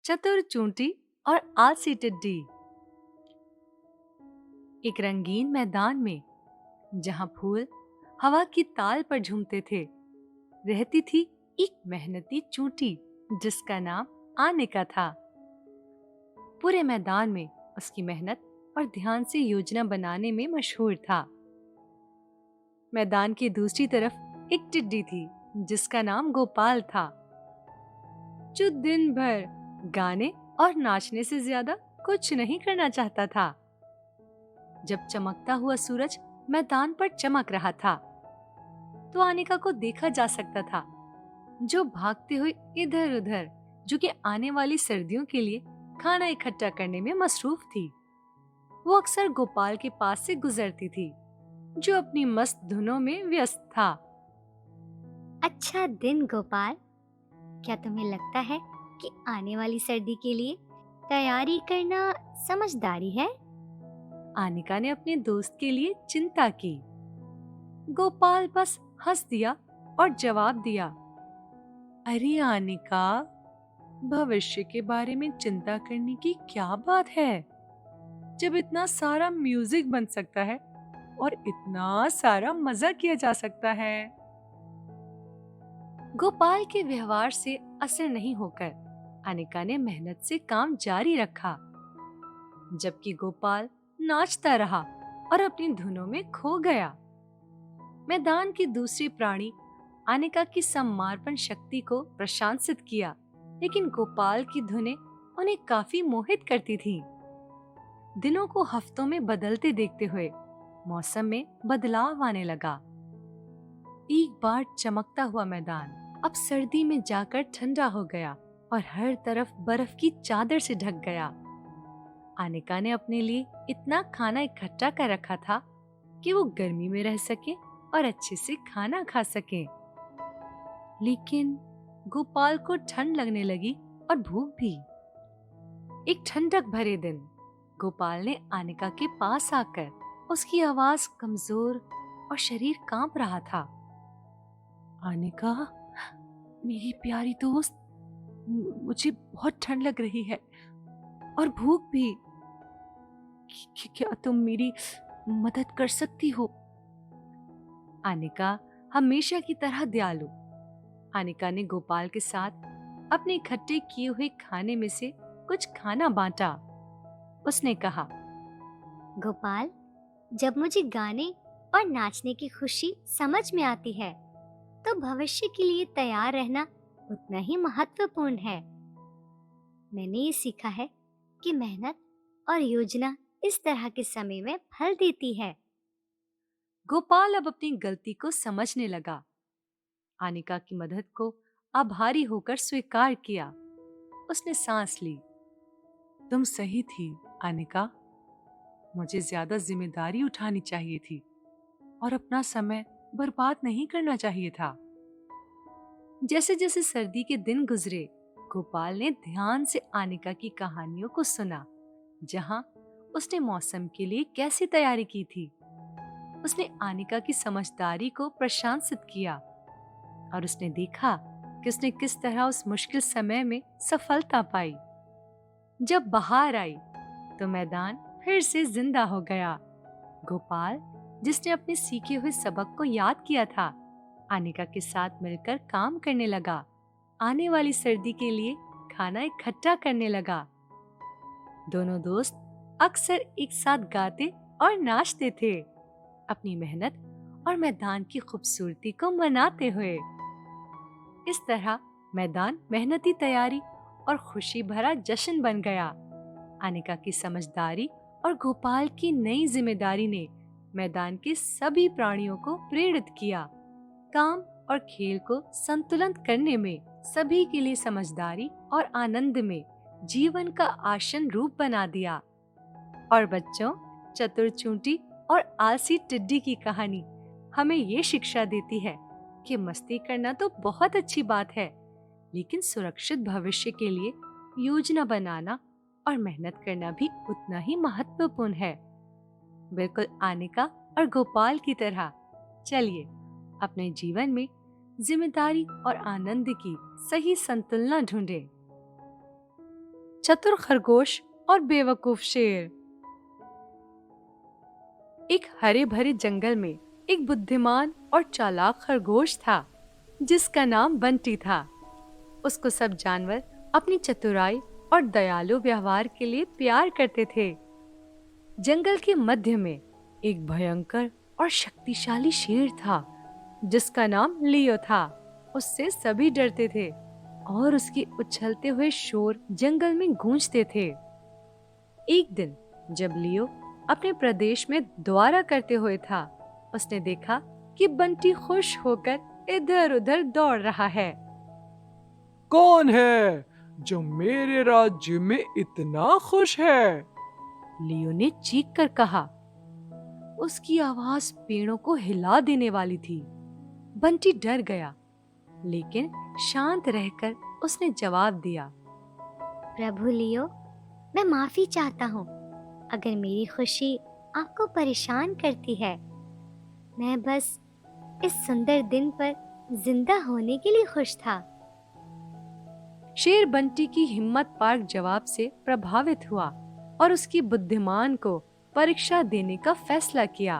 चतुर चूंटी और आलसी टिड्डी। एक रंगीन मैदान में, जहां फूल हवा की ताल पर झूमते थे, रहती थी एक मेहनती चूंटी जिसका नाम आनिका था। पूरे मैदान में उसकी मेहनत और ध्यान से योजना बनाने में मशहूर था। मैदान की दूसरी तरफ एक टिड्डी थी जिसका नाम गोपाल था, जो दिन भर गाने और नाचने से ज्यादा कुछ नहीं करना चाहता था। जब चमकता हुआ सूरज मैदान पर चमक रहा था, तो आनिका को देखा जा सकता था, जो भागते हुए इधर-उधर, जो कि आने वाली सर्दियों के लिए खाना इकट्ठा करने में मसरूफ थी। वो अक्सर गोपाल के पास से गुजरती थी, जो अपनी मस्त धुनों में व्यस्त था। अच्छा दिन गोपाल, क्या तुम्हें लगता है कि आने वाली सर्दी के लिए तैयारी करना समझदारी है? आनिका ने अपने दोस्त के लिए चिंता की। गोपाल बस हंस दिया और जवाब दिया, अरे आनिका, भविष्य के बारे में चिंता करने की क्या बात है, जब इतना सारा म्यूजिक बन सकता है और इतना सारा मजा किया जा सकता है। गोपाल के व्यवहार से असर नहीं होकर अनिका ने मेहनत से काम जारी रखा, जबकि गोपाल नाचता रहा और अपनी धुनों में खो गया। मैदान की दूसरी प्राणी अनिका की सम्मार्पण शक्ति को प्रशंसित किया, लेकिन गोपाल की धुनें उन्हें काफी मोहित करती थीं। दिनों को हफ्तों में बदलते देखते हुए मौसम में बदलाव आने लगा। एक बार चमकता हुआ मैदान अब सर्दी में जाकर ठंडा हो गया और हर तरफ बर्फ की चादर से ढक गया। आनिका ने अपने लिए इतना खाना इकट्ठा कर रखा था कि वो गर्मी में रह सके और अच्छे से खाना खा सके। लेकिन गोपाल को ठंड लगने लगी और भूख भी। एक ठंडक भरे दिन गोपाल ने आनिका के पास आकर, उसकी आवाज कमजोर और शरीर कांप रहा था, आनिका, मेरी प्यारी दोस्त, मुझे बहुत ठंड लग रही है और भूख भी। क्या तुम मेरी मदद कर सकती हो? आनिका हमेशा की तरह दयालु, आनिका ने गोपाल के साथ अपने इकट्ठे किए हुए खाने में से कुछ खाना बांटा। उसने कहा, गोपाल, जब मुझे गाने और नाचने की खुशी समझ में आती है, तो भविष्य के लिए तैयार रहना उतना ही महत्वपूर्ण है। मैंने ये सीखा है कि मेहनत और योजना इस तरह के समय में फल देती है। गोपाल अब अपनी गलती को समझने लगा। आनिका की मदद को आभारी होकर स्वीकार किया। उसने सांस ली। तुम सही थी, आनिका। मुझे ज्यादा जिम्मेदारी उठानी चाहिए थी और अपना समय बर्बाद नहीं करना चाहिए था। जैसे जैसे सर्दी के दिन गुजरे, गोपाल ने ध्यान से आनिका की कहानियों को सुना, जहां उसने मौसम के लिए कैसी तैयारी की थी। उसने आनिका की समझदारी को प्रशंसित किया और उसने देखा कि उसने किस तरह उस मुश्किल समय में सफलता पाई। जब बहार आई, तो मैदान फिर से जिंदा हो गया। गोपाल, जिसने अपने सीखे हुए सबक को याद किया था, आनिका के साथ मिलकर काम करने लगा। आने वाली सर्दी के लिए खाना इकट्ठा करने लगा। दोनों दोस्त अक्सर एक साथ गाते और नाचते थे, अपनी मेहनत और मैदान की खूबसूरती को मनाते हुए। इस तरह मैदान मेहनती तैयारी और खुशी भरा जश्न बन गया। अनिका की समझदारी और गोपाल की नई जिम्मेदारी ने मैदान के सभी प्राणियों को प्रेरित किया। काम और खेल को संतुलित करने में सभी के लिए समझदारी और आनंद में जीवन का आसन रूप बना दिया। और बच्चों, चतुर चूंटी और आलसी टिड्डी की कहानी हमें ये शिक्षा देती है कि मस्ती करना तो बहुत अच्छी बात है, लेकिन सुरक्षित भविष्य के लिए योजना बनाना और मेहनत करना भी उतना ही महत्वपूर्ण है। बिल्कुल आनिका और गोपाल की तरह चलिए अपने जीवन में जिम्मेदारी और आनंद की सही संतुलन ढूंढें। चतुर खरगोश और बेवकूफ शेर। एक हरे भरे जंगल में एक बुद्धिमान और चालाक खरगोश था जिसका नाम बंटी था। उसको सब जानवर अपनी चतुराई और दयालु व्यवहार के लिए प्यार करते थे। जंगल के मध्य में एक भयंकर और शक्तिशाली शेर था जिसका नाम लियो था। उससे सभी डरते थे और उसके उछलते हुए शोर जंगल में गूंजते थे। एक दिन जब लियो अपने प्रदेश में द्वारा करते हुए था, उसने देखा कि बंटी खुश होकर इधर-उधर दौड़ रहा है। कौन है जो मेरे राज्य में इतना खुश है? लियो ने चीख कर कहा। उसकी आवाज पेड़ों को हिला देने वाली थी। बंटी डर गया, लेकिन शांत रहकर उसने जवाब दिया। प्रभु लियो, मैं माफी चाहता हूँ अगर मेरी खुशी आपको परेशान करती है। मैं बस इस सुंदर दिन पर जिंदा होने के लिए खुश था। शेर बंटी की हिम्मत पार जवाब से प्रभावित हुआ और उसकी बुद्धिमान को परीक्षा देने का फैसला किया।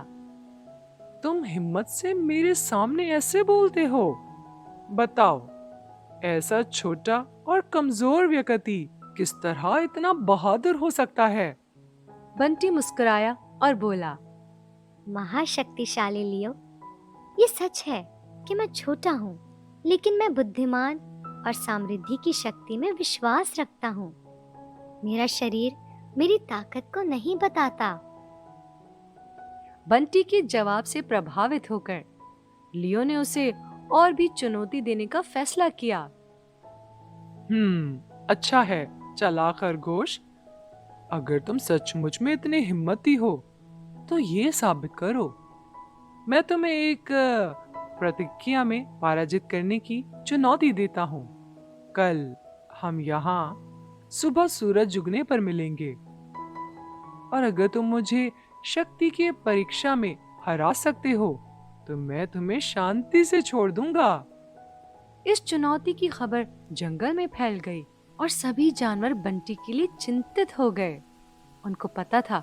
तुम हिम्मत से मेरे सामने ऐसे बोलते हो? बताओ, ऐसा छोटा और कमजोर व्यक्ति किस तरह इतना बहादुर हो सकता है? बंटी मुस्कुराया और बोला, महाशक्तिशाली लियो, ये सच है कि मैं छोटा हूँ, लेकिन मैं बुद्धिमान और समृद्धि की शक्ति में विश्वास रखता हूँ। मेरा शरीर मेरी ताकत को नहीं बताता। बंटी के जवाब से प्रभावित होकर लियो ने उसे और भी चुनौती देने का फैसला किया। अच्छा है चालाक खरगोश। अगर तुम सचमुच में इतने हिम्मती हो तो ये साबित करो। मैं तुम्हें एक प्रतिज्ञा में पराजित करने की चुनौती देता हूँ। कल हम यहाँ सुबह सूरज उगने पर मिलेंगे और अगर तुम मुझे शक्ति के परीक्षा में हरा सकते हो तो मैं तुम्हें शांति से छोड़ दूंगा। इस चुनौती की खबर जंगल में फैल गई और सभी जानवर बंटी के लिए चिंतित हो गए। उनको पता था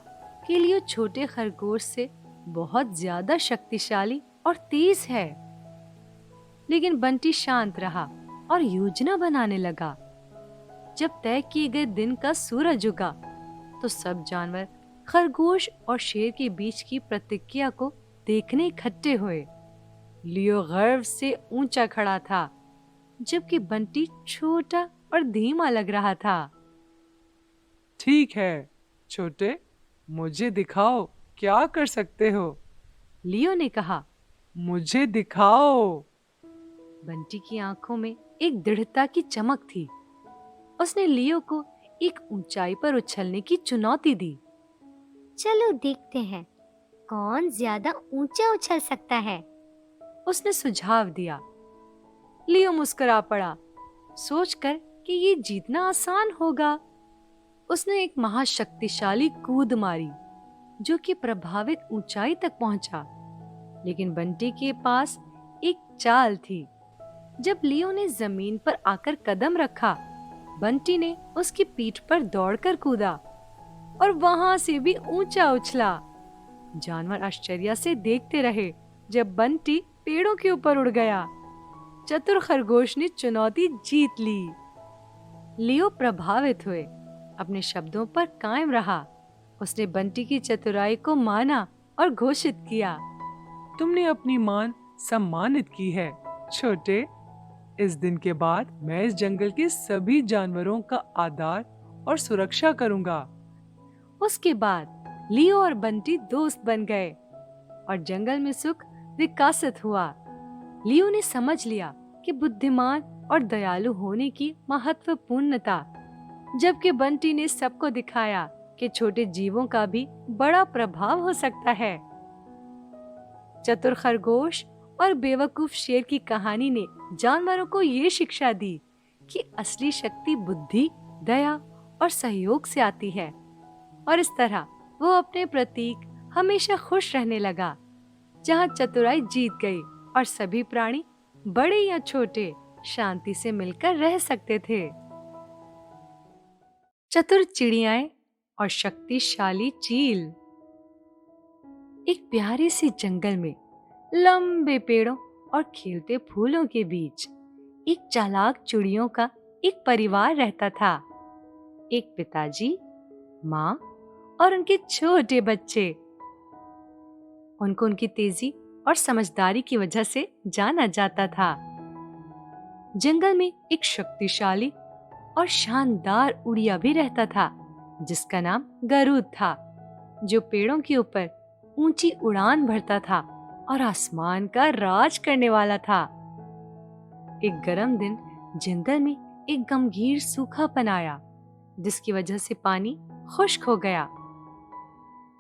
कि लियो छोटे खरगोश से बहुत ज्यादा शक्तिशाली और तेज है। लेकिन बंटी शांत रहा और योजना बनाने लगा। जब तय किए गए दिन का सूरज उगा तो सब जानवर खरगोश और शेर के बीच की प्रतिक्रिया को देखने इकट्ठे हुए। लियो गर्व से ऊंचा खड़ा था, जबकि बंटी छोटा और धीमा लग रहा था। ठीक है छोटे, मुझे दिखाओ क्या कर सकते हो। लियो ने कहा। मुझे दिखाओ। बंटी की आंखों में एक दृढ़ता की चमक थी। उसने लियो को एक ऊंचाई पर उछलने की चुनौती दी। चलो देखते हैं कौन ज्यादा ऊंचा उछल सकता है, उसने सुझाव दिया। लियो मुस्कुरा पड़ा, सोचकर कि ये जीतना आसान होगा। उसने एक महाशक्तिशाली कूद मारी जो कि प्रभावित ऊंचाई तक पहुंचा। लेकिन बंटी के पास एक चाल थी। जब लियो ने जमीन पर आकर कदम रखा, बंटी ने उसकी पीठ पर दौड़कर कूदा और वहां से भी ऊंचा उछला। जानवर आश्चर्य से देखते रहे जब बंटी पेड़ों के ऊपर उड़ गया। चतुर खरगोश ने चुनौती जीत ली। लियो प्रभावित हुए, अपने शब्दों पर कायम रहा। उसने बंटी की चतुराई को माना और घोषित किया, तुमने अपनी मान सम्मानित की है छोटे। इस दिन के बाद मैं इस जंगल के सभी जानवरों का आदर और सुरक्षा करूंगा। उसके बाद लियो और बंटी दोस्त बन गए और जंगल में सुख विकसित हुआ। लियो ने समझ लिया कि बुद्धिमान और दयालु होने की महत्वपूर्णता, जबकि बंटी ने सबको दिखाया कि छोटे जीवों का भी बड़ा प्रभाव हो सकता है। चतुर खरगोश और बेवकूफ शेर की कहानी ने जानवरों को ये शिक्षा दी कि असली शक्ति बुद्धि, दया और सहयोग से आती है। और इस तरह वो अपने प्रतीक हमेशा खुश रहने लगा, जहाँ चतुराई जीत गई और सभी प्राणी, बड़े या छोटे, शांति से मिलकर रह सकते थे। चतुर चिड़ियाएं और शक्तिशाली चील। एक प्यारे से जंगल में लंबे पेड़ों और खिलते फूलों के बीच एक चालाक चिड़ियों का एक परिवार रहता था। एक पिताजी, माँ और उनके छोटे बच्चे। उनको उनकी तेजी और समझदारी की वजह से जाना जाता था। जंगल में एक शक्तिशाली और शानदार उड़िया भी रहता था जिसका नाम गरुड़ था, जो पेड़ों के ऊपर ऊंची उड़ान भरता था और आसमान का राज करने वाला था। एक गर्म दिन जंगल में एक गंभीर सूखापन आया जिसकी वजह से पानी खुश्क हो गया।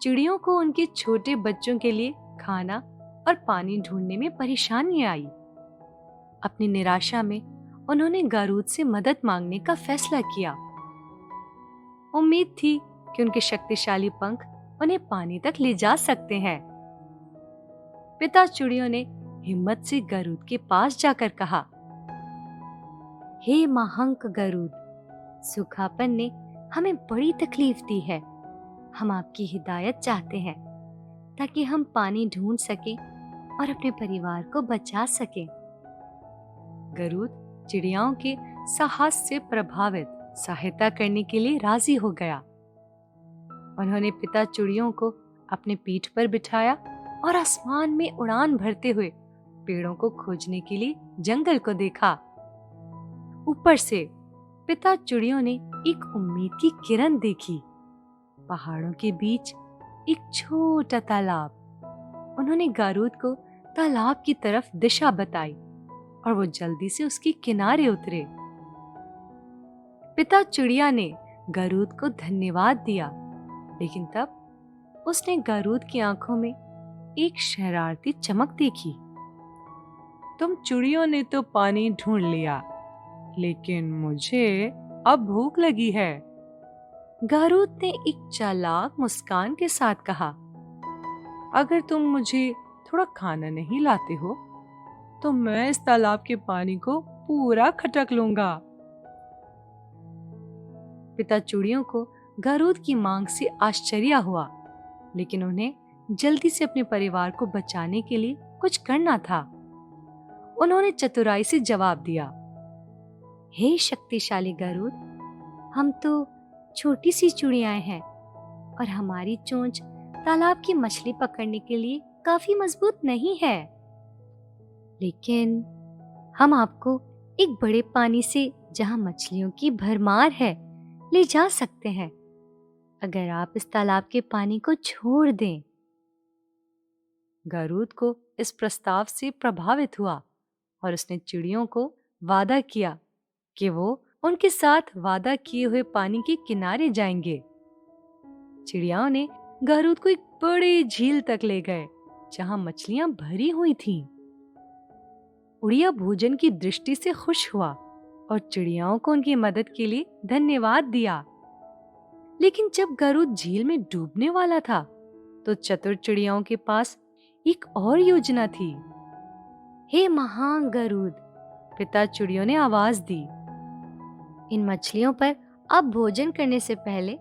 चिड़ियों को उनके छोटे बच्चों के लिए खाना और पानी ढूंढने में परेशानी आई। अपनी निराशा में उन्होंने गरुड़ से मदद मांगने का फैसला किया। उम्मीद थी कि उनके शक्तिशाली पंख उन्हें पानी तक ले जा सकते हैं। पिता चिड़ियों ने हिम्मत से गरुड़ के पास जाकर कहा, हे महांक गरुड़, सूखापन ने हमें बड़ी तकलीफ दी है। हम आपकी हिदायत चाहते हैं ताकि हम पानी ढूंढ सकें और अपने परिवार को बचा सकें। गरुड़ चिड़ियाओं के साहस से प्रभावित सहायता करने के लिए राजी हो गया। उन्होंने पिता चिड़ियों को अपने पीठ पर बिठाया और आसमान में उड़ान भरते हुए पेड़ों को खोजने के लिए जंगल को देखा। ऊपर से पिता चिड़ियों ने एक उम्मीद की किरण देखी। पहाड़ों के बीच एक छोटा तालाब। उन्होंने गरुड़ को तालाब की तरफ दिशा बताई और वो जल्दी से उसके किनारे उतरे। पिता चिड़िया ने गरुड़ को धन्यवाद दिया, लेकिन तब उसने गरुड़ की आंखों में एक शरारती चमक देखी। तुम चिड़ियों ने तो पानी ढूंढ लिया, लेकिन मुझे अब भूख लगी है। गरुड़ ने एक चालाक मुस्कान के साथ कहा, अगर तुम मुझे थोड़ा खाना नहीं लाते हो तो मैं इस तालाब के पानी को पूरा खटक लूंगा। पिता चिड़ियों को गरुड़ की मांग से आश्चर्य हुआ, लेकिन उन्हें जल्दी से अपने परिवार को बचाने के लिए कुछ करना था। उन्होंने चतुराई से जवाब दिया, हे शक्तिशाली गरुड़, हम तो छोटी सी चिड़ियाएं हैं और हमारी चोंच तालाब की मछली पकड़ने के लिए काफी मजबूत नहीं है, लेकिन हम आपको एक बड़े पानी से जहां मछलियों की भरमार है ले जा सकते हैं, अगर आप इस तालाब के पानी को छोड़ दें। गरुड़ को इस प्रस्ताव से प्रभावित हुआ और उसने चिड़ियों को वादा किया कि वो उनके साथ वादा किए हुए पानी के किनारे जाएंगे। चिड़ियाओं ने गरुड़ को एक बड़ी झील तक ले गए जहां मछलियां भरी हुई थीं। उड़िया भोजन की दृष्टि से खुश हुआ और चिड़ियाओं को उनकी मदद के लिए धन्यवाद दिया। लेकिन जब गरुड़ झील में डूबने वाला था तो चतुर चिड़ियाओं के पास एक और योजना थी। हे महान गरुड़, पिता चिड़ियों ने आवाज दी, इन मछलियों पर आप भोजन करने से पहले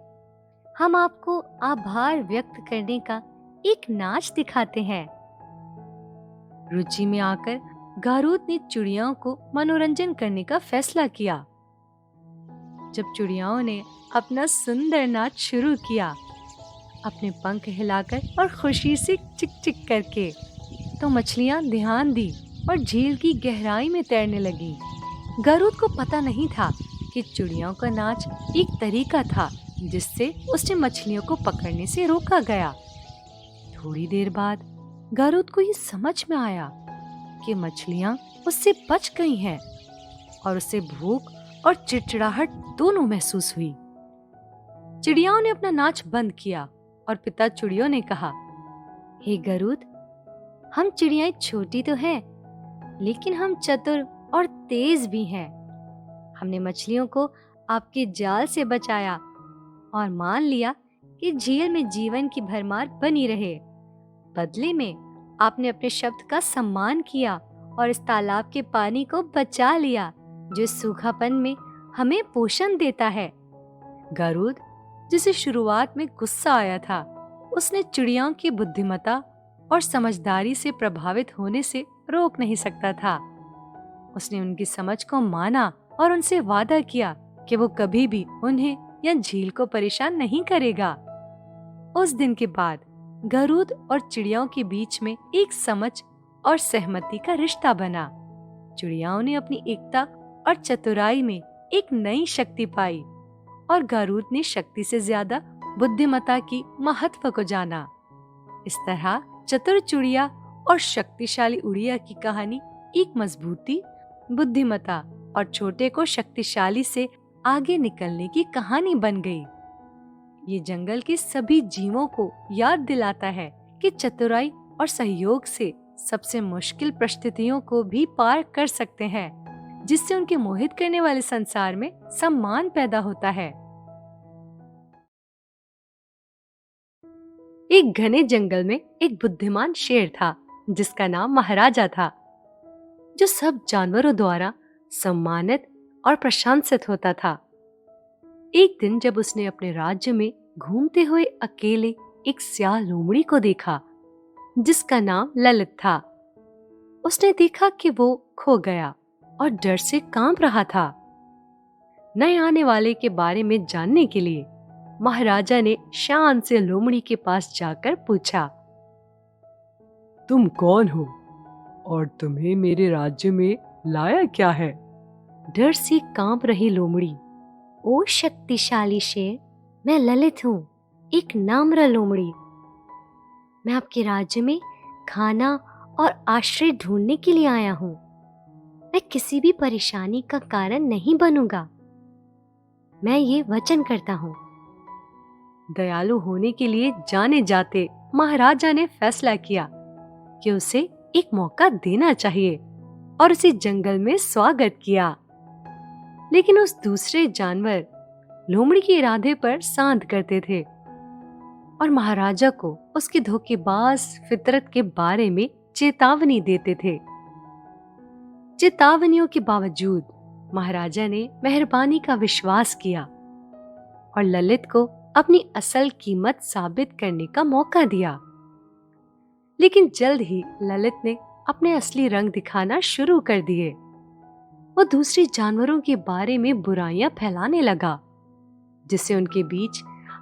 हम आपको आभार व्यक्त करने का एक नाच दिखाते हैं। रुचि में आकर गरुड़ ने चिड़ियाओं को मनोरंजन करने का फैसला किया। जब चिड़ियाओं ने अपना सुंदर नाच शुरू किया, अपने पंख हिलाकर और खुशी से चिक चिक करके, तो मछलियां ध्यान दी और झील की गहराई में तैरने लगी। गरुड़ को पता नहीं था कि चिड़ियों का नाच एक तरीका था जिससे उसने मछलियों को पकड़ने से रोका गया। थोड़ी देर बाद गरुड़ को ये समझ में आया कि मछलियां उससे बच गई हैं और उसे भूख और चिड़चिड़ाहट दोनों महसूस हुई। चिड़ियाओं ने अपना नाच बंद किया और पिता चिड़ियों ने कहा, हे गरुड़, हम चिड़ियाएं छोटी तो हैं, लेकिन हम चतुर और तेज भी हैं। हमने मछलियों को आपके जाल से बचाया और मान लिया कि झील में जीवन की भरमार बनी रहे। बदले में आपने अपने शब्द का सम्मान किया और इस तालाब के पानी को बचा लिया जो इस सूखापन में हमें पोषण देता है। गरुड़, जिसे शुरुआत में गुस्सा आया था, उसने चिड़ियों की बुद्धिमत्ता और समझदारी से प्रभावित होने से रोक नहीं सकता था। उसने उनकी समझ को माना और उनसे वादा किया कि वो कभी भी उन्हें या झील को परेशान नहीं करेगा। उस दिन के बाद गरुड़ और चिड़ियों के बीच में एक समझ और सहमति का रिश्ता बना। चिड़ियों ने अपनी एकता और चतुराई में एक नई शक्ति पाई और गरुड़ ने शक्ति से ज्यादा बुद्धिमत्ता की महत्व को जाना। इस तरह चतुर चिड़िया और शक्तिशाली उड़िया की कहानी एक मजबूती, बुद्धिमत्ता और छोटे को शक्तिशाली से आगे निकलने की कहानी बन गई। ये जंगल के सभी जीवों को याद दिलाता है कि चतुराई और सहयोग से सबसे मुश्किल परिस्थितियों को भी पार कर सकते हैं, जिससे उनके मोहित करने वाले संसार में सम्मान पैदा होता है। एक घने जंगल में एक बुद्धिमान शेर था जिसका नाम महाराजा था, जो सब जानवरों द्वारा सम्मानित और प्रशंसित होता था। एक दिन जब उसने अपने राज्य में घूमते हुए अकेले एक स्याह लोमड़ी को देखा जिसका नाम ललित था, उसने देखा कि वो खो गया और डर से कांप रहा था। नए आने वाले के बारे में जानने के लिए महाराजा ने शान से लोमड़ी के पास जाकर पूछा, तुम कौन हो और तुम्हें मेरे राज्य में लाया क्या है? डर से कांप रही लोमड़ी, ओ शक्तिशाली शेर, मैं ललित हूँ, एक नम्र लोमड़ी। मैं आपके राज्य में खाना और आश्रय ढूंढने के लिए आया हूँ। मैं किसी भी परेशानी का कारण नहीं बनूंगा। मैं ये वचन करता हूँ। दयालु होने के लिए जाने जाते महाराजा ने फैसला किया कि उसे एक मौका देना चाहिए और उसे जंगल में स्वागत किया। लेकिन उस दूसरे जानवर लोमड़ी के इरादे पर सांध करते थे और महाराजा को उसकी धोखेबाज फितरत के बारे में चेतावनी देते थे। चेतावनियों के बावजूद महाराजा ने मेहरबानी का विश्वास किया और ललित को अपनी असल कीमत साबित करने का मौका दिया। लेकिन जल्द ही ललित ने अपने असली रंग दिखाना शुरू कर दिए। वो दूसरे जानवरों के बारे में बुराइयां फैलाने लगा, जिससे उनके बीच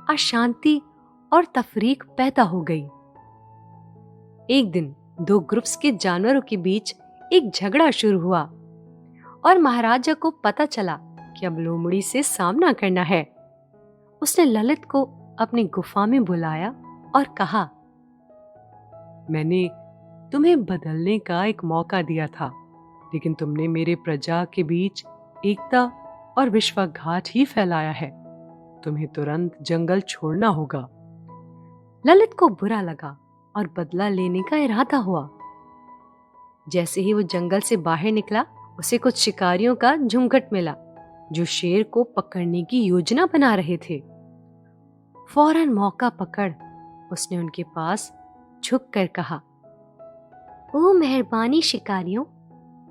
अशांति और तफरीक पैदा हो गई। एक दिन दो ग्रुप्स के जानवरों के बीच एक झगड़ा शुरू हुआ और महाराजा को पता चला कि अब लोमड़ी से सामना करना है। उसने ललित को अपनी गुफा में बुलाया और कहा, मैंने तुम्हें बदलने का एक मौका दिया था, लेकिन तुमने मेरे प्रजा के बीच एकता और विश्वासघात ही फैलाया है। तुम्हें तुरंत जंगल छोड़ना होगा। ललित को बुरा लगा और बदला लेने का इरादा हुआ। जैसे ही वो जंगल से बाहर निकला, उसे कुछ शिकारियों का झुंझट मिला जो शेर को पकड़ने की योजना बना रहे थे। फौरन मौका पकड़ उसने उनके पास झुककर कहा, ओ मेहरबानी शिकारियों,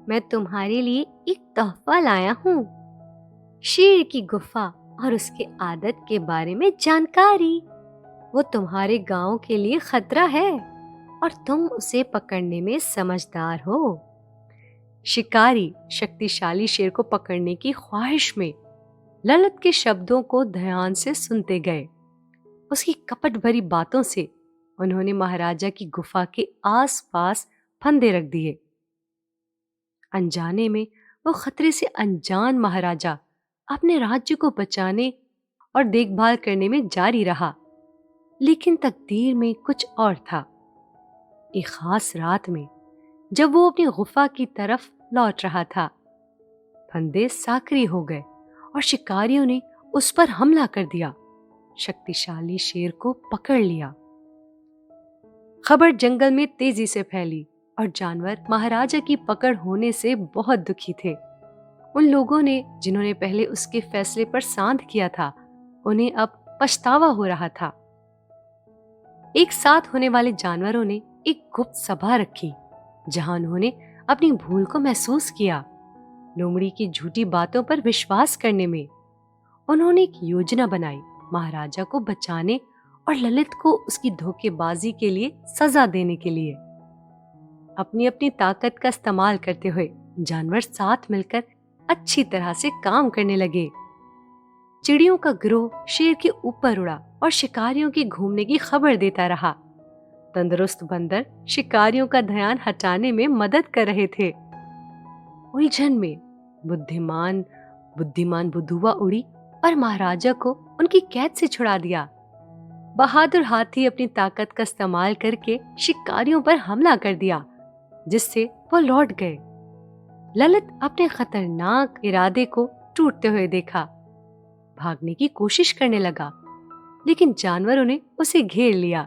मैं तुम्हारे लिए एक तोहफा लाया हूँ। शेर की गुफा और उसके आदत के बारे में जानकारी। वो तुम्हारे गांव के लिए खतरा है और तुम उसे पकड़ने में समझदार हो। शिकारी शक्तिशाली शेर को पकड़ने की ख्वाहिश में ललित के शब्दों को ध्यान से सुनते गए। उसकी कपट भरी बातों से उन्होंने महाराजा की गुफा के आसपास फंदे रख दिए। अनजाने में वो खतरे से अनजान महाराजा अपने राज्य को बचाने और देखभाल करने में जारी रहा। लेकिन तकदीर में कुछ और था। एक खास रात में जब वो अपनी गुफा की तरफ लौट रहा था, फंदे सक्रिय हो गए और शिकारियों ने उस पर हमला कर दिया। शक्तिशाली शेर को पकड़ लिया। खबर जंगल में तेजी से फैली और जानवर महाराजा की पकड़ होने से बहुत दुखी थे। उन लोगों ने जिन्होंने पहले उसके फैसले पर सांध किया था, उन्हें अब पछतावा हो रहा था। एक साथ होने वाले जानवरों ने एक गुप्त सभा रखी जहां उन्होंने अपनी भूल को महसूस किया। लोमड़ी की झूठी बातों पर विश्वास करने में उन्होंने एक योजना बनाई महाराजा को बचाने और ललित को उसकी धोखेबाजी के लिए सजा देने के लिए। अपनी अपनी ताकत का इस्तेमाल करते हुए जानवर साथ मिलकर अच्छी तरह से काम करने लगे। चिड़ियों का गिरोह शेर के ऊपर उड़ा और शिकारियों के घूमने की खबर देता रहा। तंदुरुस्त बंदर शिकारियों का ध्यान हटाने में मदद कर रहे थे। उलझन में बुद्धिमान बुद्धिमान बुधुआ उड़ी और महाराजा को उनकी कैद से छुड़ा दिया। बहादुर हाथी अपनी ताकत का इस्तेमाल करके शिकारियों पर हमला कर दिया, जिससे वो लौट गए। ललित अपने खतरनाक इरादे को टूटते हुए देखा, भागने की कोशिश करने लगा, लेकिन जानवरों ने उसे घेर लिया।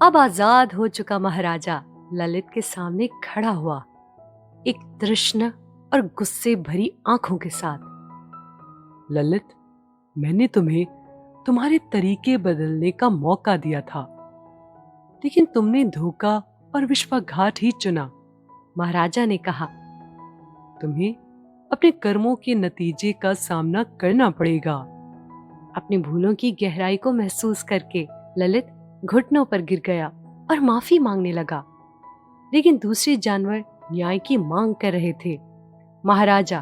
अब आजाद हो चुका महाराजा ललित के सामने खड़ा हुआ, एक तृष्णा और गुस्से भरी आंखों के साथ। ललित, मैंने तुम्हें तुम्हारे तरीके बदलने का मौका दिया था, लेकिन तुमने धोखा और विश्वासघात ही चुना। महाराजा ने कहा, तुम्हें अपने कर्मों के नतीजे का सामना करना पड़ेगा। अपनी भूलों की गहराई को महसूस करके ललित घुटनों पर गिर गया और माफी मांगने लगा, लेकिन दूसरे जानवर न्याय की मांग कर रहे थे। महाराजा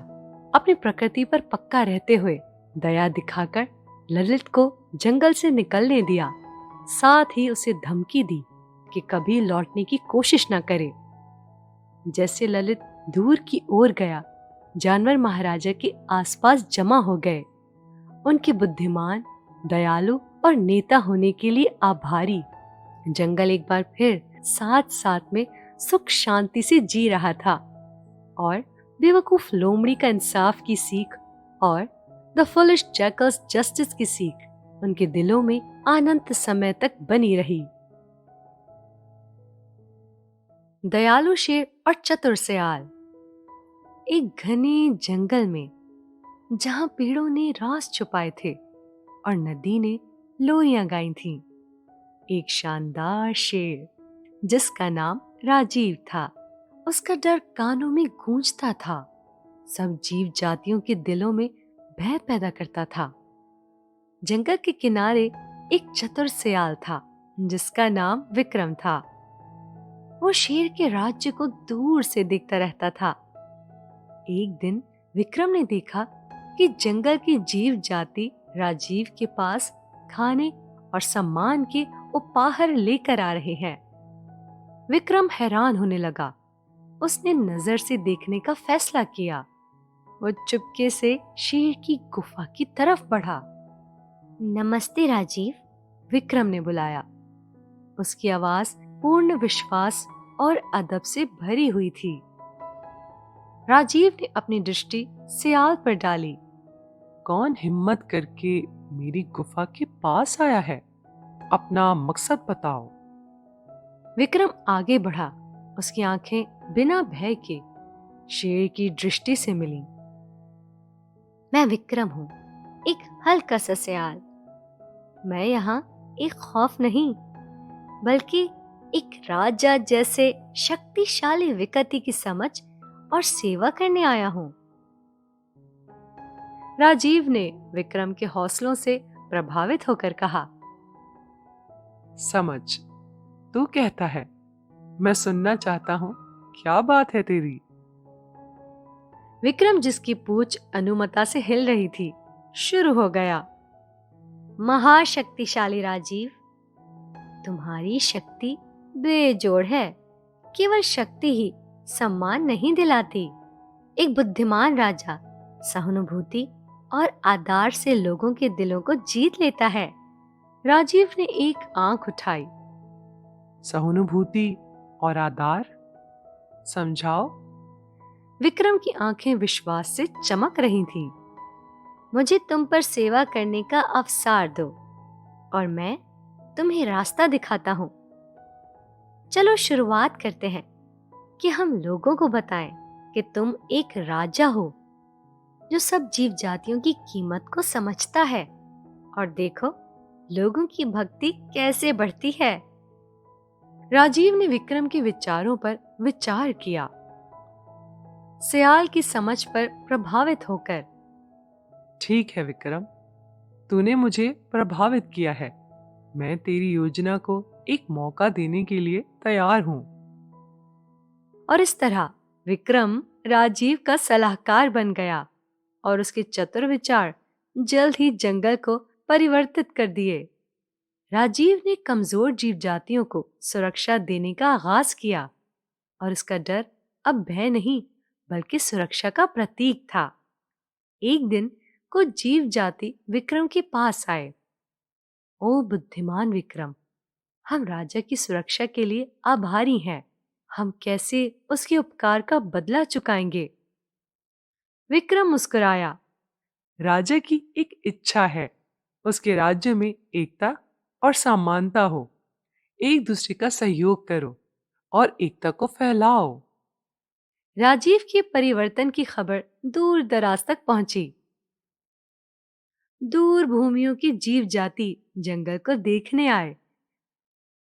अपनी प्रकृति पर पक्का रहते हुए दया दिखाकर ललित को जंगल से निकलने दिया, साथ ही उसे धमकी दी कि कभी लौटने की कोशिश न करे। जैसे ललित दूर की ओर गया, जानवर महाराजा के आसपास जमा हो गए, उनके बुद्धिमान, दयालु और नेता होने के लिए आभारी। जंगल एक बार फिर साथ साथ में सुख शांति से जी रहा था और बेवकूफ लोमड़ी का इंसाफ की सीख और द फुलिश जैकल्स जस्टिस की सीख उनके दिलों में अनंत समय तक बनी रही। दयालु शेर और चतुर सियाल। एक घने जंगल में, जहां पेड़ों ने राज छुपाए थे और नदी ने लोरियां गाई थीं, एक शानदार शेर जिसका नाम राजीव था। उसका डर कानों में गूंजता था, सब जीव जातियों के दिलों में भय पैदा करता था। जंगल के किनारे एक चतुर सियाल था जिसका नाम विक्रम था। वो शेर के राज्य को दूर से देखता रहता था। एक दिन विक्रम ने देखा कि जंगल की जीव जाति राजीव के पास खाने और सम्मान के उपहार लेकर आ रहे हैं। विक्रम हैरान होने लगा। उसने नजर से देखने का फैसला किया। वो चुपके से शेर की गुफा की तरफ बढ़ा। नमस्ते राजीव, विक्रम ने बुलाया। उसकी आवाज पूर्ण विश्वास और अदब से भरी हुई थी। राजीव ने अपनी दृष्टि सियाल पर डाली। कौन हिम्मत करके मेरी गुफा के पास आया है? अपना मकसद बताओ। विक्रम आगे बढ़ा। उसकी आंखें बिना भय के शेर की दृष्टि से मिलीं। मैं विक्रम हूं, एक हल्का सा सियाल। मैं यहाँ एक खौफ नहीं, बल्कि एक राजा जैसे शक्तिशाली विकृति की समझ और सेवा करने आया हूं। राजीव ने विक्रम के हौसलों से प्रभावित होकर कहा, समझ, तू कहता है, मैं सुनना चाहता हूँ, क्या बात है तेरी? विक्रम, जिसकी पूंछ अनुमता से हिल रही थी, शुरू हो गया। महाशक्तिशाली राजीव, तुम्हारी शक्ति बेजोड़ है। केवल शक्ति ही सम्मान नहीं दिलाती। एक बुद्धिमान राजा सहानुभूति और आदर से लोगों के दिलों को जीत लेता है। राजीव ने एक आंख उठाई। सहानुभूति और आदर, समझाओ। विक्रम की आंखें विश्वास से चमक रही थीं। मुझे तुम पर सेवा करने का अवसर दो और मैं तुम्हें रास्ता दिखाता हूँ। चलो शुरुआत करते हैं कि हम लोगों को बताएं कि तुम एक राजा हो जो सब जीव जातियों की कीमत को समझता है। और देखो लोगों की भक्ति कैसे बढ़ती है। राजीव ने विक्रम के विचारों पर विचार किया। सियाल की समझ पर प्रभावित होकर ठीक है विक्रम, तूने मुझे प्रभावित किया है। मैं तेरी योजना को एक मौका देने के लिए तैयार हूँ। और इस तरह विक्रम राजीव का सलाहकार बन गया और उसके चतुर विचार जल्द ही जंगल को परिवर्तित कर दिए। राजीव ने कमजोर जीव जातियों को सुरक्षा देने का आगाज किया और उसका डर अब भय नहीं बल्कि सुरक्षा का प्रतीक था। एक दिन कुछ जीव जाति विक्रम के पास आए। ओ बुद्धिमान विक्रम, हम राजा की सुरक्षा के लिए आभारी हैं। हम कैसे उसके उपकार का बदला चुकाएंगे? विक्रम मुस्कुराया। राजा की एक इच्छा है, उसके राज्य में एकता और समानता हो। एक दूसरे का सहयोग करो और एकता को फैलाओ। राजीव के परिवर्तन की खबर दूर दराज तक पहुंची। दूर भूमियों की जीव जाति जंगल को देखने आए,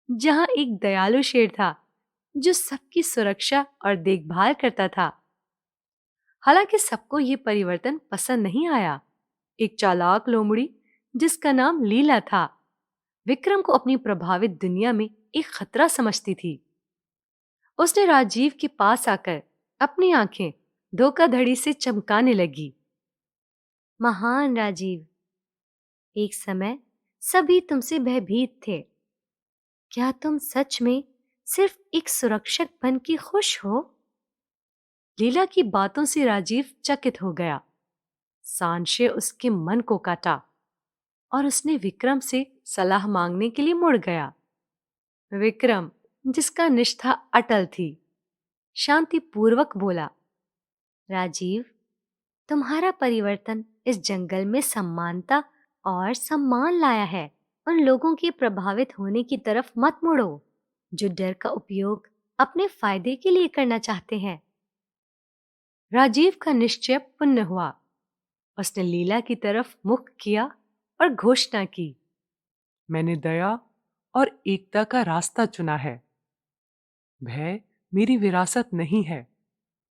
जहां एक दयालु शेर था जो सबकी सुरक्षा और देखभाल करता था। हालांकि सबको ये परिवर्तन पसंद नहीं आया। एक चालाक लोमड़ी जिसका नाम लीला था, विक्रम को अपनी प्रभावित दुनिया में एक खतरा समझती थी। उसने राजीव के पास आकर अपनी आंखें धोखाधड़ी से चमकाने लगी। महान राजीव, एक समय सभी तुमसे भयभीत थे। क्या तुम सच में सिर्फ एक सुरक्षक बन के खुश हो? लीला की बातों से राजीव चकित हो गया। सांशय उसके मन को काटा और उसने विक्रम से सलाह मांगने के लिए मुड़ गया। विक्रम, जिसका निष्ठा अटल थी, शांतिपूर्वक बोला, राजीव, तुम्हारा परिवर्तन इस जंगल में समानता और सम्मान लाया है। उन लोगों के प्रभावित होने की तरफ मत मुड़ो जो डर का उपयोग अपने फायदे के लिए करना चाहते हैं। राजीव का निश्चय पूर्ण हुआ। उसने लीला की तरफ मुख किया और घोषणा की, मैंने दया और एकता का रास्ता चुना है। भय मेरी विरासत नहीं है।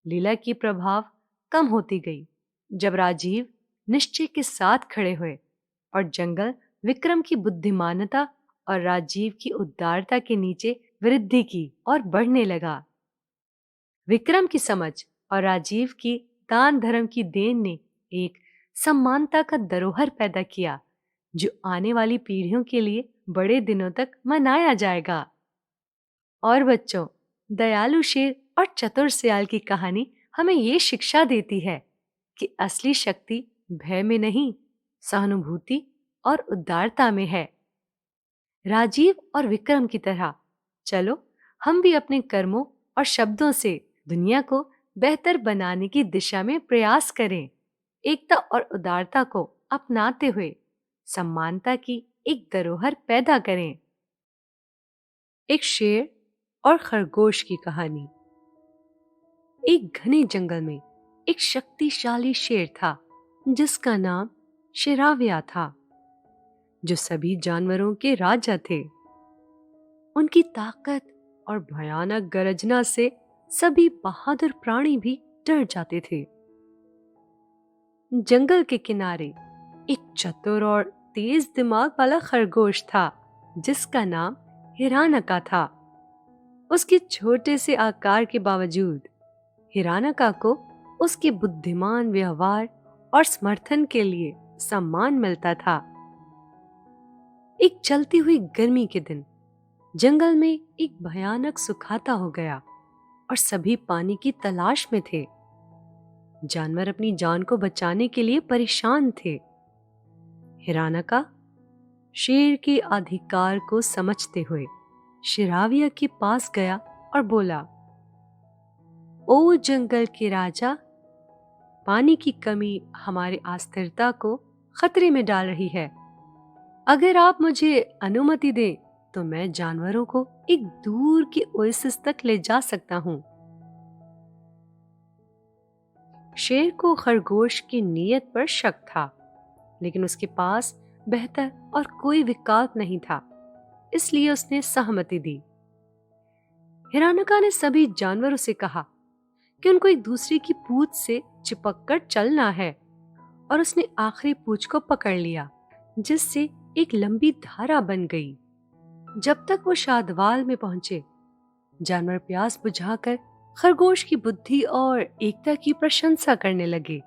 लीला की प्रभाव कम होती गई जब राजीव निश्चय के साथ खड़े हुए और जंगल विक्रम की बुद्धिमानता और राजीव की उदारता के नीचे वृद्धि की और बढ़ने लगा। विक्रम की समझ और राजीव की दान धर्म की देन ने एक समानता का धरोहर पैदा किया जो आने वाली पीढ़ियों के लिए बड़े दिनों तक मनाया जाएगा। और बच्चों, दयालु शेर और चतुर सियाल की कहानी हमें ये शिक्षा देती है कि असली शक्ति भय में नहीं, सहानुभूति और उदारता में है। राजीव और विक्रम की तरह चलो हम भी अपने कर्मों और शब्दों से दुनिया को बेहतर बनाने की दिशा में प्रयास करें। एकता और उदारता को अपनाते हुए समानता की एक धरोहर पैदा करें। एक शेर और खरगोश की कहानी। एक घने जंगल में एक शक्तिशाली शेर था जिसका नाम शेराविया था, जो सभी जानवरों के राजा थे। उनकी ताकत और भयानक गर्जना से सभी बहादुर प्राणी भी डर जाते थे। जंगल के किनारे एक चतुर और तेज दिमाग वाला खरगोश था जिसका नाम हिरानका था। उसके छोटे से आकार के बावजूद हिरानका को उसके बुद्धिमान व्यवहार और समर्थन के लिए सम्मान मिलता था। एक चलती हुई गर्मी के दिन जंगल में एक भयानक सुखाता हो गया और सभी पानी की तलाश में थे। जानवर अपनी जान को बचाने के लिए परेशान थे। हिरानका शेर के अधिकार को समझते हुए शेराविया के पास गया और बोला, ओ जंगल के राजा, पानी की कमी हमारी अस्थिरता को खतरे में डाल रही है। अगर आप मुझे अनुमति दें तो मैं जानवरों को एक दूर की ओएसिस तक ले जा सकता हूं। शेर को खरगोश की नीयत पर शक था, लेकिन उसके पास बेहतर और कोई विकल्प नहीं था, इसलिए उसने सहमति दी। हिरानका ने सभी जानवरों से कहा कि उनको एक दूसरे की पूंछ से चिपक कर चलना है और उसने आखिरी पूंछ को पकड़ लिया, जिससे एक लंबी धारा बन गई। जब तक वो शादवाल में पहुंचे, जानवर प्यास बुझाकर खरगोश की बुद्धि और एकता की प्रशंसा करने लगे।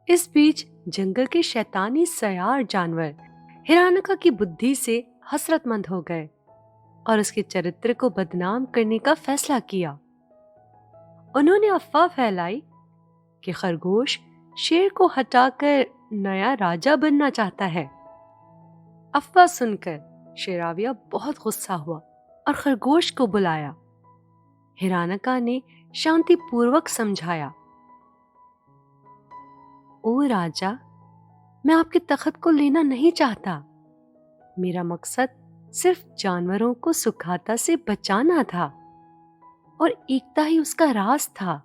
इस बीच जंगल के शैतानी सयार जानवर हिरानका की बुद्धि से हसरतमंद हो गए और उसके चरित्र को बदनाम करने का फैसला किया। उन्होंने अफवाह फैलाई कि खरगोश शेर को हटाकर नया राजा बनना चाहता है। अफवाह सुनकर शेराविया बहुत गुस्सा हुआ और खरगोश को बुलाया। हिरानका ने शांतिपूर्वक समझाया, ओ राजा, मैं आपके तख्त को लेना नहीं चाहता। मेरा मकसद सिर्फ जानवरों को सुखाता से बचाना था और एकता ही उसका राज था।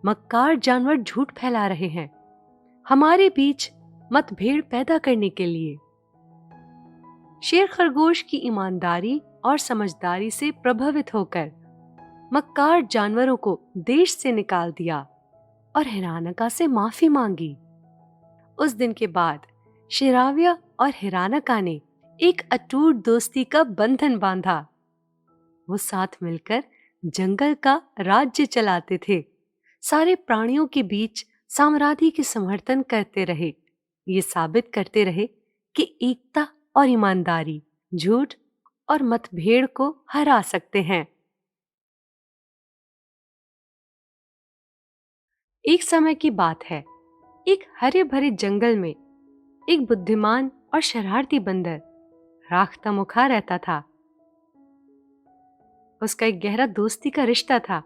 मक्कार जानवर झूठ फैला रहे हैं हमारे बीच मतभेद पैदा करने के लिए। शेर खरगोश की ईमानदारी और समझदारी से प्रभावित होकर मक्कार जानवरों को देश से निकाल दिया और हिरानका से माफी मांगी। उस दिन के बाद शेराविया और हिरानका ने एक अटूट दोस्ती का बंधन बांधा। वो साथ मिलकर जंगल का राज्य चलाते थे, सारे प्राणियों के बीच साम्राज्य के समर्थन करते रहे, ये साबित करते रहे कि एकता और ईमानदारी झूठ और मतभेद को हरा सकते हैं। एक समय की बात है, एक हरे भरे जंगल में एक बुद्धिमान और शरारती बंदर राख्ता मुखा रहता था। उसका एक गहरा दोस्ती का रिश्ता था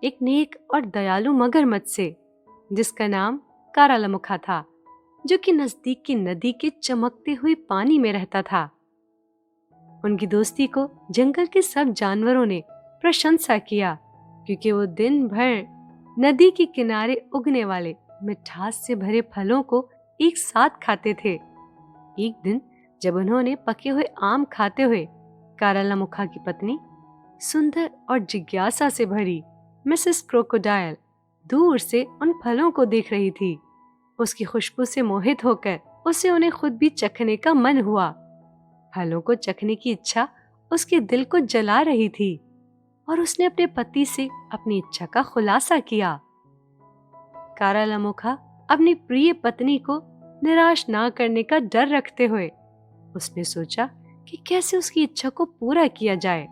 एक नेक और दयालु मगरमच्छ से, जिसका नाम कारालामुखा था, जो कि नजदीक की नदी के चमकते हुए पानी में रहता था। उनकी दोस्ती को जंगल के सब जानवरों ने प्रशंसा किया, क्योंकि वो दिन भर नदी के किनारे उगने वाले मिठास से भरे फलों को एक साथ खाते थे। एक दिन जब उन्होंने पके हुए आम खाते हुए कारालामुखा की पत्नी, सुंदर और जिज्ञासा से भरी मिसेस क्रोकोडाइल, दूर से उन फलों को देख रही थी। उसकी खुशबू से मोहित होकर उसे उन्हें खुद भी चखने का मन हुआ। फलों को चखने की इच्छा उसके दिल को जला रही थी और उसने अपने पति से अपनी इच्छा का खुलासा किया। कारालामुखा अपनी प्रिय पत्नी को निराश ना करने का डर रखते हुए उसने सोचा कि कैसे उसकी इच्छा को पूरा किया जाए।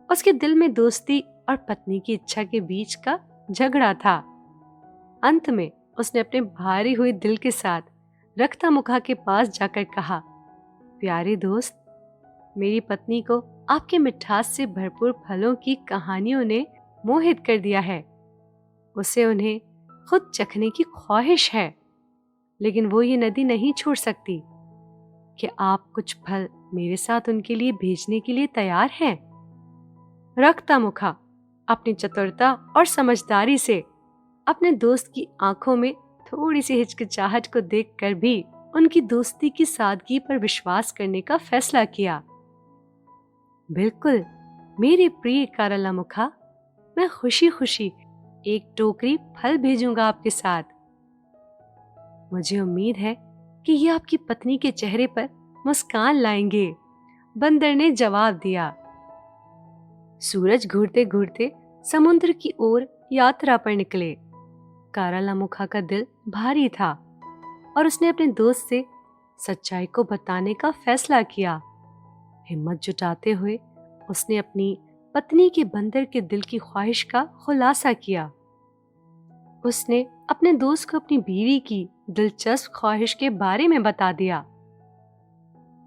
उसके दिल में दोस्ती और पत्नी की इच्छा के बीच का झगड़ा था। अंत में उसने अपने भारी हुए दिल के साथ रक्तामुखा के पास जाकर कहा, प्यारे दोस्त, मेरी पत्नी को आपके मिठास से भरपूर फलों की कहानियों ने मोहित कर दिया है। उसे उन्हें खुद चखने की ख्वाहिश है, लेकिन वो ये नदी नहीं छोड़ सकती। कि आप कुछ फल मेरे साथ उनके लिए भेजने के लिए तैयार हैं? रक्तामुखा अपनी चतुरता और समझदारी से अपने दोस्त की आंखों में थोड़ी सी हिचकिचाहट को देखकर भी उनकी दोस्ती की सादगी पर विश्वास करने का फैसला किया। बिल्कुल मेरे प्रिय कारालामुखा, मैं खुशी खुशी एक टोकरी फल भेजूंगा आपके साथ। मुझे उम्मीद है कि ये आपकी पत्नी के चेहरे पर मुस्कान लाएंगे, बंदर ने जवाब दिया। सूरज घूरते घूरते समुद्र की ओर यात्रा पर निकले। कारालामुखा का दिल भारी था और उसने अपने दोस्त से सच्चाई को बताने का फैसला किया। हिम्मत जुटाते हुए उसने अपनी पत्नी के बंदर के दिल की ख्वाहिश का खुलासा किया। उसने अपने दोस्त को अपनी बीवी की दिलचस्प ख्वाहिश के बारे में बता दिया।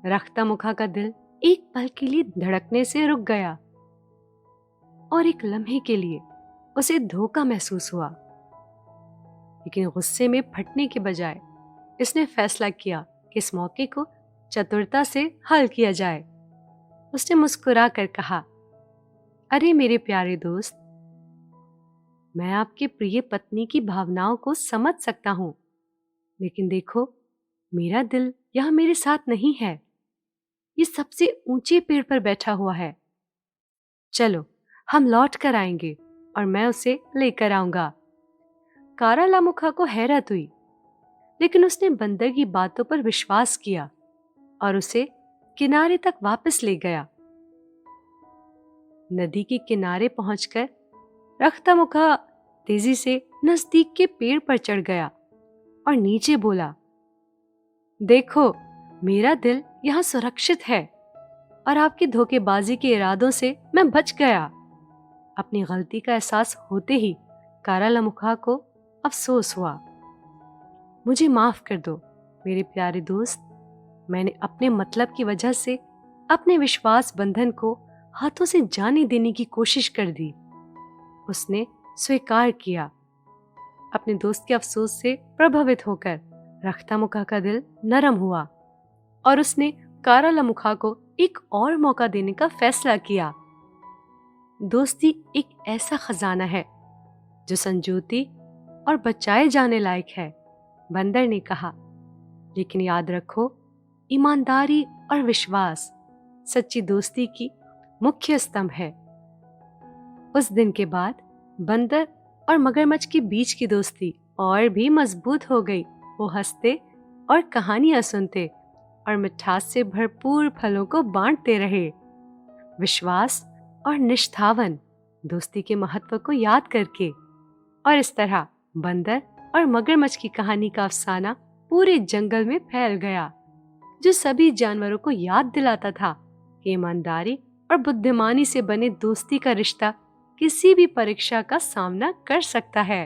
रक्तामुखा का दिल एक पल के लिए धड़कने से रुक गया और एक लम्हे के लिए उसे धोखा महसूस हुआ, लेकिन गुस्से में फटने के बजाय इसने फैसला किया कि इस मौके को चतुरता से हल किया जाए। उसने मुस्कुरा कर कहा, अरे मेरे प्यारे दोस्त, मैं आपके प्रिय पत्नी की भावनाओं को समझ सकता हूं, लेकिन देखो, मेरा दिल यहां मेरे साथ नहीं है। ये सबसे ऊंचे पेड़ पर बैठा हुआ है। चलो हम लौट कर आएंगे और मैं उसे लेकर आऊंगा। कारालामुखा को हैरत हुई, लेकिन उसने बंदर की बातों पर विश्वास किया और उसे किनारे तक वापस ले गया। नदी के किनारे पहुंचकर रख्तामुखा तेजी से नजदीक के पेड़ पर चढ़ गया और नीचे बोला, देखो, मेरा दिल यहाँ सुरक्षित है और आपकी धोखेबाजी के इरादों से मैं बच गया। अपनी गलती का एहसास होते ही कारालामुखा को अफसोस हुआ। मुझे माफ कर दो मेरे प्यारे दोस्त, मैंने अपने मतलब की वजह से अपने विश्वास बंधन को हाथों से जाने देने की कोशिश कर दी। उसने स्वीकार किया। अपने दोस्त के अफसोस से प्रभावित होकर रख्तामुखा का दिल नरम हुआ और उसने कारालामुखा को एक और मौका देने का फैसला किया। दोस्ती एक ऐसा खजाना है जो संजोती और बचाए जाने लायक है, बंदर ने कहा। लेकिन याद रखो, ईमानदारी और विश्वास सच्ची दोस्ती की मुख्य स्तंभ है। उस दिन के बाद बंदर और मगरमच्छ के बीच की दोस्ती और भी मजबूत हो गई। वो हंसते और कहानियां सुनते और मिठास से भरपूर फलों को बांटते रहे। विश्वास और निष्ठावन दोस्ती के महत्व को याद करके, और इस तरह बंदर और मगरमच्छ की कहानी का अफसाना पूरे जंगल में फैल गया, जो सभी जानवरों को याद दिलाता था कि ईमानदारी और बुद्धिमानी से बने दोस्ती का रिश्ता किसी भी परीक्षा का सामना कर सकता है।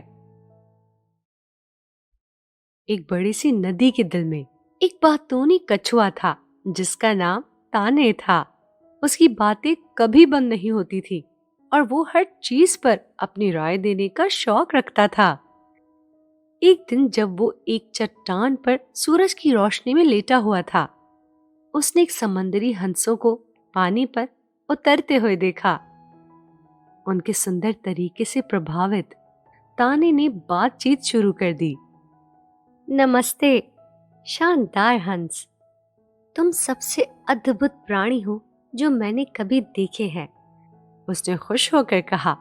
एक बड़ी सी नदी के दिल में एक बातूनी कछुआ था जिसका नाम ताने था। उसकी बातें कभी बंद नहीं होती थी और वो हर चीज पर अपनी राय देने का शौक रखता था। एक दिन जब वो एक चट्टान पर सूरज की रोशनी में लेटा हुआ था, उसने एक समंदरी हंसों को पानी पर उतरते हुए देखा। उनके सुंदर तरीके से प्रभावित ताने ने बातचीत शुरू कर दी। नमस्ते शानदार हंस, तुम सबसे अद्भुत प्राणी हो जो मैंने कभी देखे हैं, उसने खुश होकर कहा।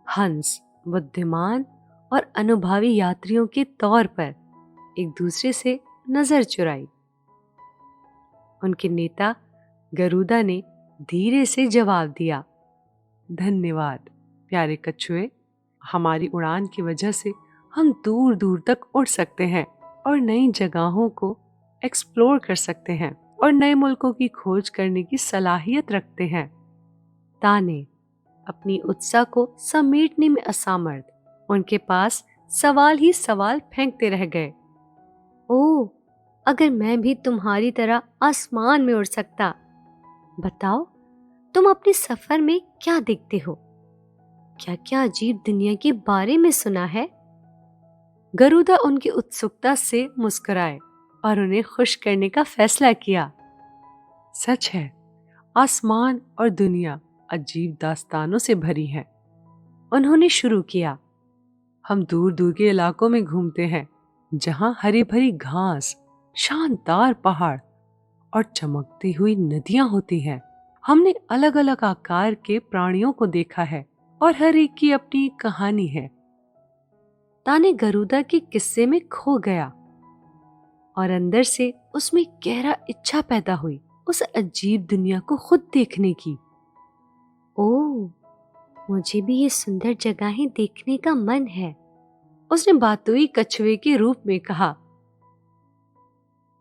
हंस बुद्धिमान और अनुभवी यात्रियों के तौर पर एक दूसरे से नजर चुराई। उनके नेता गरुदा ने धीरे से जवाब दिया, धन्यवाद प्यारे कछुए, हमारी उड़ान की वजह से हम दूर दूर तक उड़ सकते हैं और नई जगहों को एक्सप्लोर कर सकते हैं और नए मुल्कों की खोज करने की सलाहियत रखते हैं। ताने अपनी उत्साह को समेटने में असमर्थ उनके पास सवाल ही सवाल फेंकते रह गए। ओह, अगर मैं भी तुम्हारी तरह आसमान में उड़ सकता। बताओ, तुम अपने सफर में क्या देखते हो? क्या क्या अजीब दुनिया के बारे में सुना है? गरुदा उनकी उत्सुकता से मुस्कुराए और उन्हें खुश करने का फैसला किया। सच है, आसमान और दुनिया अजीब दास्तानों से भरी है। उन्होंने शुरू किया। हम दूर दूर के इलाकों में घूमते हैं जहां हरी भरी घास, शानदार पहाड़ और चमकती हुई नदियां होती हैं। हमने अलग अलग आकार के प्राणियों को देखा है और हर एक की अपनी कहानी है। ताने गरुदा के किस्से में खो गया और अंदर से उसमें गहरा इच्छा पैदा हुई उस अजीब दुनिया को खुद देखने की। ओह, मुझे भी ये सुंदर जगहें देखने का मन है, उसने बातुई कछुए के रूप में कहा।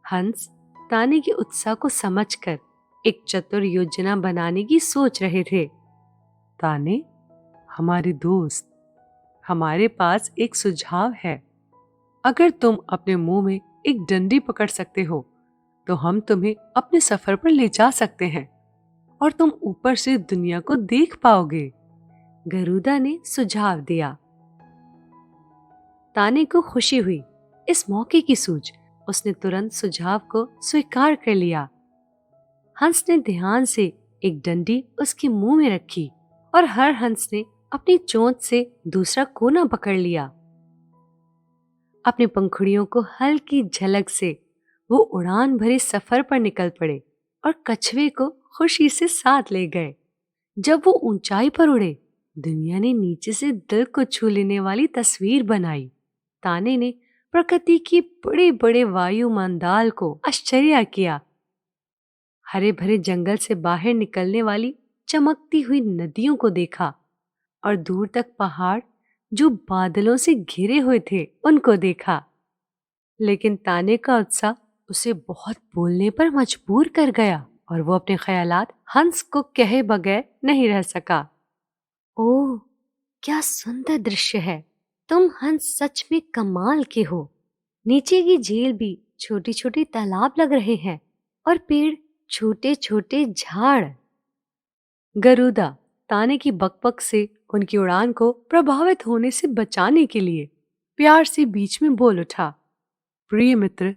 हंस ताने के उत्साह को समझकर एक चतुर योजना बनाने की सोच रहे थे। ताने, हमारे दोस्त, हमारे पास एक सुझाव है। अगर तुम अपने मुंह में एक डंडी पकड़ सकते हो तो हम तुम्हें अपने सफर पर ले जा सकते हैं और तुम ऊपर से दुनिया को देख पाओगे, गरुदा ने सुझाव दिया। ताने को खुशी हुई इस मौके की सूझ। उसने तुरंत सुझाव को स्वीकार कर लिया। हंस ने ध्यान से एक डंडी उसके मुंह में रखी और हर हंस ने अपनी चोंच से दूसरा कोना पकड़ लिया। अपने पंखुड़ियों को हल्की झलक से वो उड़ान भरे सफर पर निकल पड़े और कछुए को खुशी से साथ ले गए। जब वो ऊंचाई पर उड़े, दुनिया ने नीचे से दिल को छू लेने वाली तस्वीर बनाई। ताने ने प्रकृति की बड़े बड़े वायुमंडाल को आश्चर्य किया। हरे भरे जंगल से बाहर निकलने वाली चमकती हुई नदियों को देखा और दूर तक पहाड़ जो बादलों से घिरे हुए थे उनको देखा। लेकिन ताने का उत्साह उसे बहुत बोलने पर मजबूर कर गया और वो अपने ख्यालात हंस को कहे बगैर नहीं रह सका। ओह, क्या सुंदर दृश्य है! तुम हंस सच में कमाल के हो। नीचे की झील भी छोटी छोटी तालाब लग रहे हैं और पेड़ छोटे छोटे झाड़। गरुदा ताने की बकबक से उनकी उड़ान को प्रभावित होने से बचाने के लिए प्यार से बीच में बोल उठा। प्रिय मित्र,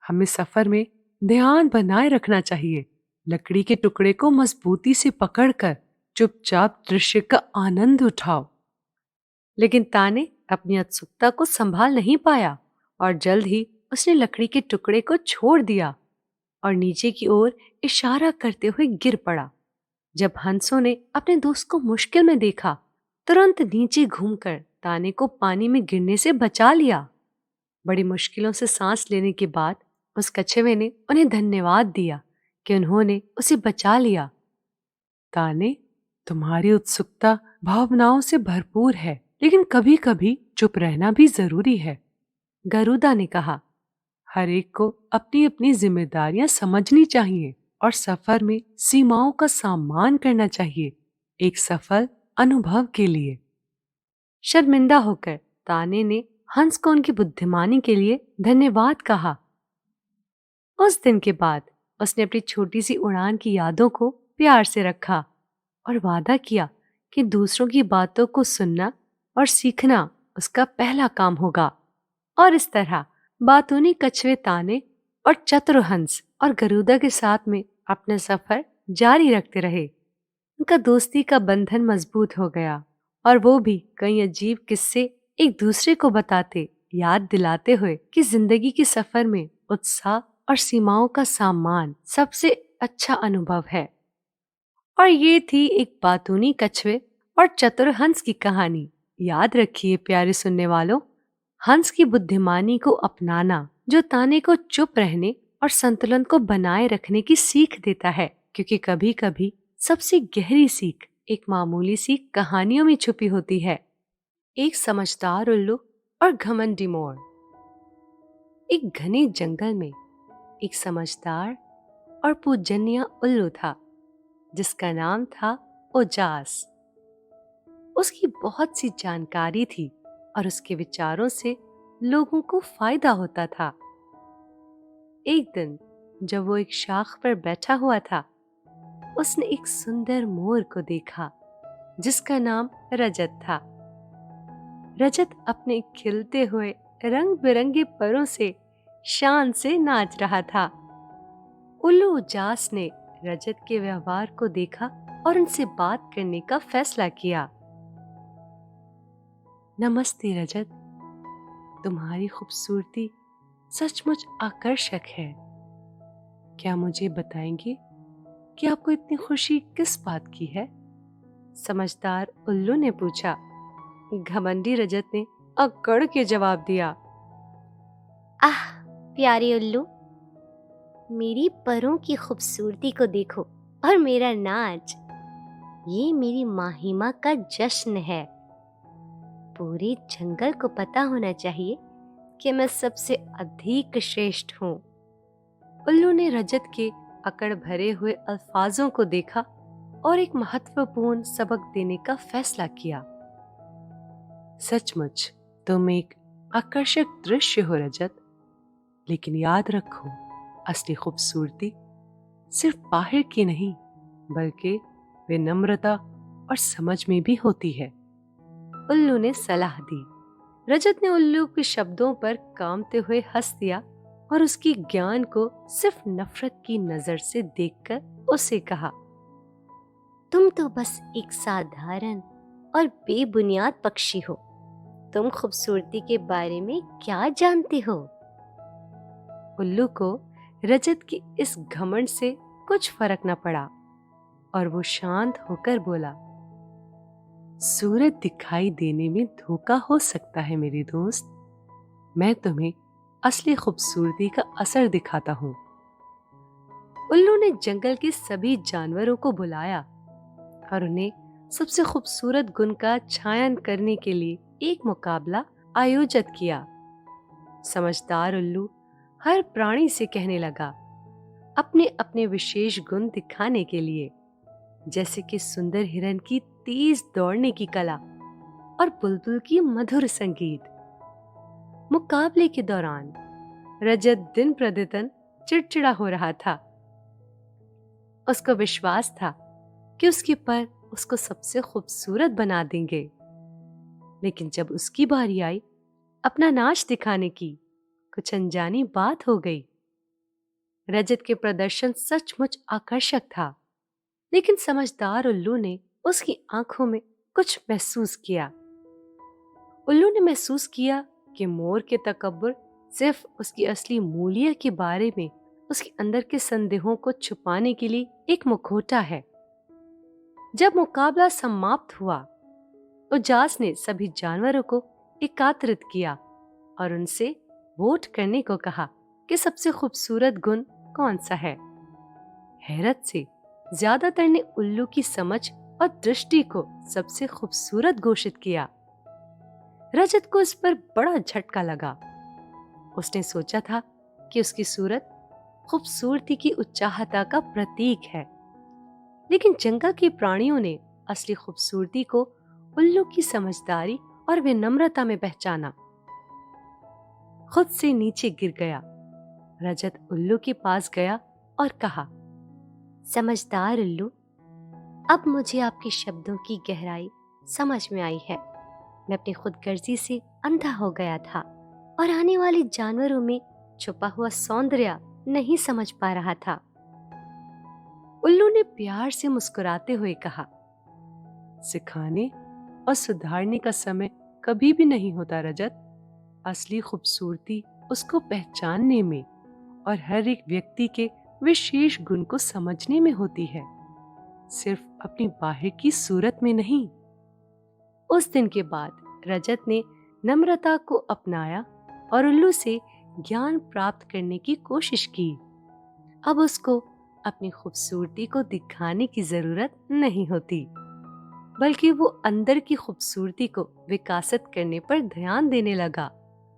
हमें सफर में ध्यान बनाए रखना चाहिए। लकड़ी के टुकड़े को मजबूती से पकड़कर चुपचाप दृश्य का आनंद उठाओ। लेकिन ताने अपनी उत्सुकता को संभाल नहीं पाया और जल्द ही उसने लकड़ी के टुकड़े को छोड़ दिया और नीचे की ओर इशारा करते हुए गिर पड़ा। जब हंसों ने अपने दोस्त को मुश्किल में देखा, तुरंत नीचे घूमकर ताने को पानी में गिरने से बचा लिया। बड़ी मुश्किलों से सांस लेने के बाद उस कछुए ने उन्हें धन्यवाद दिया कि उन्होंने उसे बचा लिया। ताने, तुम्हारी उत्सुकता भावनाओं से भरपूर है, लेकिन कभी कभी चुप रहना भी जरूरी है। गरुदा ने कहा, हर एक को अपनी अपनी जिम्मेदारियां समझनी चाहिए और सफर में सीमाओं का सम्मान करना चाहिए, एक सफल अनुभव के लिए। शर्मिंदा होकर ताने ने हंस को उनकी बुद्धिमानी के लिए धन्यवाद कहा। उस दिन के बाद उसने अपनी छोटी सी उड़ान की यादों को प्यार से रखा और वादा किया कि दूसरों की बातों को सुनना और सीखना उसका पहला काम होगा। और इस तरह बातूनी कछुए ताने और चतुर हंस और गरुदा के साथ में अपना सफर जारी रखते रहे। उनका दोस्ती का बंधन मजबूत हो गया और वो भी कई अजीब किस्से एक दूसरे को बताते, याद दिलाते हुए कि जिंदगी के सफर में उत्साह और सीमाओं का सम्मान सबसे अच्छा अनुभव है। और ये थी एक बातूनी कछुए और चतुर हंस की कहानी। याद रखिए प्यारे सुनने वालों, हंस की बुद्धिमानी को अपनाना जो ताने को चुप रहने और संतुलन को बनाए रखने की सीख देता है, क्योंकि कभी कभी सबसे गहरी सीख एक मामूली सी कहानियों में छुपी होती है। एक समझदार उल्लू और घमंडी मोर। एक घने जंगल में एक समझदार और पूजनीय उल्लू था जिसका नाम था उजास। उसकी बहुत सी जानकारी थी और उसके विचारों से लोगों को फायदा होता था। एक दिन जब वो एक शाख पर बैठा हुआ था, उसने एक सुंदर मोर को देखा जिसका नाम रजत था। रजत अपने खिलते हुए रंग बिरंगे परों से शान से नाच रहा था। उल्लू उजास ने रजत के व्यवहार को देखा और उनसे बात करने का फैसला किया। नमस्ते रजत, तुम्हारी खूबसूरती सचमुच आकर्षक है। क्या मुझे बताएंगे कि आपको इतनी खुशी किस बात की है? समझदार उल्लू ने पूछा। घमंडी रजत ने अकड़ के जवाब दिया। आह प्यारे उल्लू, मेरी परों की खूबसूरती को देखो और मेरा नाच, ये मेरी माहिमा का जश्न है। पूरे जंगल को पता होना चाहिए कि मैं सबसे अधिक श्रेष्ठ हूँ। उल्लू ने रजत के अकड़ भरे हुए अल्फाजों को देखा और एक महत्वपूर्ण सबक देने का फैसला किया। सचमुच तुम एक आकर्षक दृश्य हो रजत, लेकिन याद रखो, असली खूबसूरती सिर्फ बाहर की नहीं बल्कि विनम्रता और समझ में भी होती है। उल्लू ने सलाह दी। रजत ने उल्लू के शब्दों पर कांपते हुए हंस दिया और उसकी ज्ञान को सिर्फ नफरत की नजर से देखकर उसे कहा, तुम तो बस एक साधारण और बेबुनियाद पक्षी हो। तुम खूबसूरती के बारे में क्या जानते हो? उल्लू को रजत की इस घमंड से कुछ फर्क न पड़ा और वो शांत होकर बोला, सूरज दिखाई देने में धोखा हो सकता है मेरे दोस्त, मैं तुम्हें असली खूबसूरती का असर दिखाता हूँ। उल्लू ने जंगल के सभी जानवरों को बुलाया और उन्हें सबसे खूबसूरत गुण का चयन करने के लिए एक मुकाबला आयोजित किया। समझदार उल्लू हर प्राणी से कहने लगा, अपने अपने विशेष गुण दिखाने के लिए, जैसे कि सुंदर हिरन की तेज दौड़ने की कला और बुलबुल की मधुर संगीत। मुकाबले के दौरान रजत दिन प्रतिदिन चिड़चिड़ा हो रहा था। उसको विश्वास था कि उसके पर उसको सबसे खूबसूरत बना देंगे, लेकिन जब उसकी बारी आई अपना नाच दिखाने की, कुछ अनजानी बात हो गई। रजत के प्रदर्शन सचमुच आकर्षक था, लेकिन समझदार उल्लू ने उसकी आंखों में कुछ महसूस किया। उल्लू ने महसूस किया कि मोर के तकब्बुर सिर्फ उसकी असली मूल्य के बारे में उसके अंदर के संदेहों को छुपाने के लिए एक मुखौटा है। जब मुकाबला समाप्त हुआ, उजास ने सभी जानवरों को एकत्रित किया और उनसे वोट करने को कहा कि सबसे खूबसूरत गुण कौन सा है। हैरत से ज्यादातर ने उल्लू की समझ और दृष्टि को सबसे खूबसूरत घोषित किया। रजत को इस पर बड़ा झटका लगा। उसने सोचा था कि उसकी सूरत खूबसूरती की उच्चाहता का प्रतीक है, लेकिन जंगल के प्राणियों ने असली खूबसूरती को उल्लू की समझदारी और विनम्रता में पहचाना। खुद से नीचे गिर गया, रजत उल्लू के पास गया और कहा, समझदार उल्लू, अब मुझे आपके शब्दों की गहराई समझ में आई है। मैं अपनी खुदगर्जी से अंधा हो गया था और आने वाले जानवरों में छुपा हुआ सौंदर्य नहीं समझ पा रहा था। उल्लू ने प्यार से मुस्कुराते हुए कहा, सिखाने और सुधारने का समय कभी भी नहीं होता रजत। असली खूबसूरती उसको पहचानने में और हर एक व्यक्ति के विशेष गुण को समझने में होती है, सिर्फ अपनी बाहर की सूरत में नहीं। उस दिन के बाद रजत ने नम्रता को अपनाया और उल्लू से ज्ञान प्राप्त करने की कोशिश की। अब उसको अपनी खूबसूरती को दिखाने की जरूरत नहीं होती, बल्कि वो अंदर की खूबसूरती को विकसित करने पर ध्यान देने लगा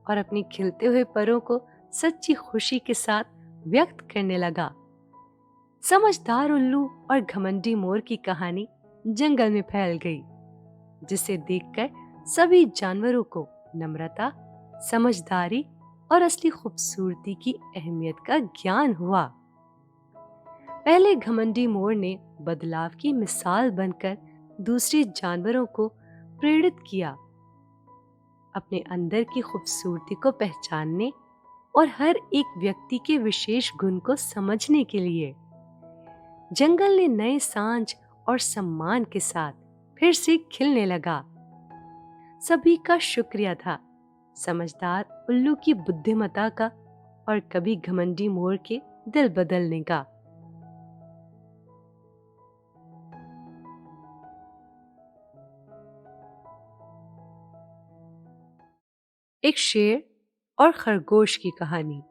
और अपनी खिलते हुए परों को सच्ची खुशी के साथ व्यक्त करने लगा। समझदार उल्लू और घमंडी मोर की कहानी जंगल में फैल गई, जिसे देखकर सभी जानवरों को नम्रता, समझदारी और असली खूबसूरती की अहमियत का ज्ञान हुआ। पहले घमंडी मोर ने बदलाव की मिसाल बनकर दूसरे जानवरों को प्रेरित किया, अपने अंदर की खूबसूरती को पहचानने और हर एक व्यक्ति के विशेष गुण को समझने के लिए। जंगल ने नए सांझ और सम्मान के साथ फिर से खिलने लगा। सभी का शुक्रिया था, समझदार उल्लू की बुद्धिमत्ता का और कभी घमंडी मोर के दिल बदलने का। एक शेर और खरगोश की कहानी।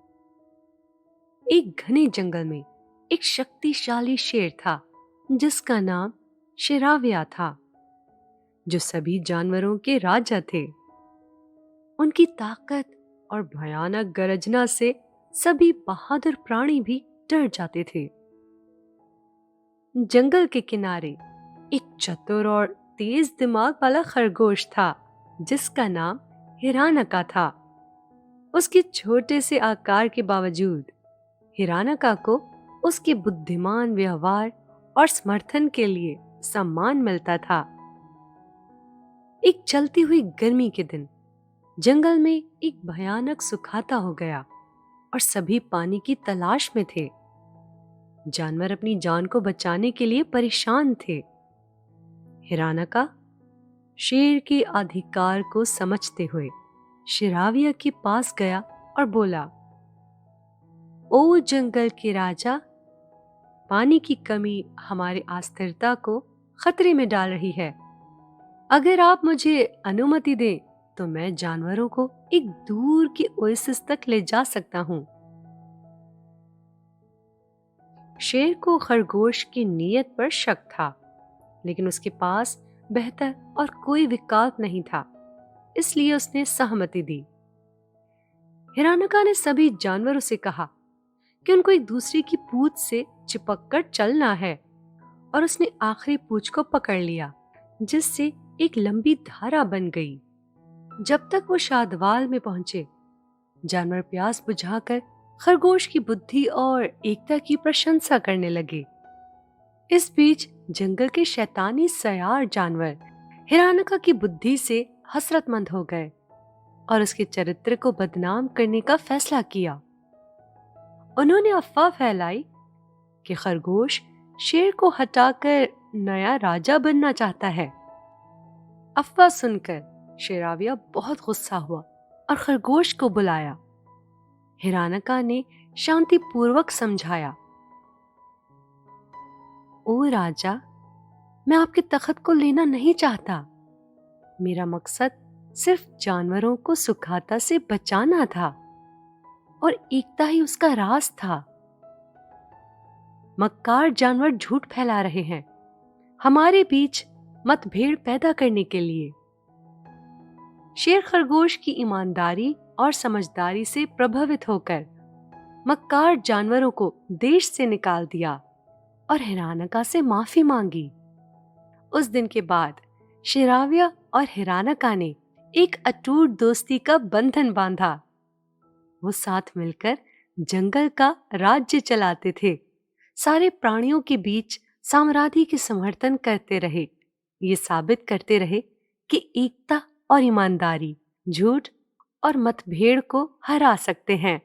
एक घने जंगल में एक शक्तिशाली शेर था, जिसका नाम शेराविया था, जो सभी जानवरों के राजा थे। उनकी ताकत और भयानक गर्जना से सभी बहादुर प्राणी भी डर जाते थे। जंगल के किनारे एक चतुर और तेज दिमाग वाला खरगोश था, जिसका नाम हिरानका था। उसके छोटे से आकार के बावजूद हिरानका को उसके बुद्धिमान व्यवहार और समर्थन के लिए सम्मान मिलता था। एक चलती हुई गर्मी के दिन जंगल में एक भयानक सुखाता हो गया और सभी पानी की तलाश में थे। जानवर अपनी जान को बचाने के लिए परेशान थे। हिरानका शेर के अधिकार को समझते हुए शेराविया के पास गया और बोला, ओ जंगल के राजा, पानी की कमी हमारी अस्थिरता को खतरे में डाल रही है। अगर आप मुझे अनुमति दें तो मैं जानवरों को एक दूर की ओएसिस तक ले जा सकता हूँ। शेर को खरगोश की नीयत पर शक था, लेकिन उसके पास बेहतर और कोई विकल्प नहीं था, इसलिए उसने सहमति दी। हिरानका ने सभी जानवरों से कहा कि उनको एक दूसरे की पूंछ से चिपककर चलना है, और उसने आखिरी पूंछ को पकड़ लिया, जिससे एक लंबी धारा बन गई। जब तक वो शादवाल में पहुंचे, जानवर प्यास बुझाकर खरगोश की बुद्धि और एकता की प्रशंसा करने लगे। इस बीच जंगल के शैतानी सयार जानवर हिरानका की बुद्धि से हसरतमंद हो गए और उसके चरित्र को बदनाम करने का फैसला किया। उन्होंने अफवाह फैलाई कि खरगोश शेर को हटाकर नया राजा बनना चाहता है। अफवाह सुनकर शेराविया बहुत गुस्सा हुआ और खरगोश को बुलाया। हिरानका ने शांतिपूर्वक समझाया, ओ राजा, मैं आपके तख्त को लेना नहीं चाहता। मेरा मकसद सिर्फ जानवरों को सुखाता से बचाना था और एकता ही उसका राज था। मक्कार जानवर झूठ फैला रहे हैं हमारे बीच मतभेद पैदा करने के लिए। शेर खरगोश की ईमानदारी और समझदारी से प्रभावित होकर मक्कार जानवरों को देश से निकाल दिया और हिरानका से माफी मांगी। उस दिन के बाद शेराविया और हिरानका ने एक अटूट दोस्ती का बंधन बांधा। वो साथ मिलकर जंगल का राज्य चलाते थे, सारे प्राणियों के बीच साम्राज्य के समर्थन करते रहे, ये साबित करते रहे कि एकता और ईमानदारी झूठ और मतभेद को हरा सकते हैं।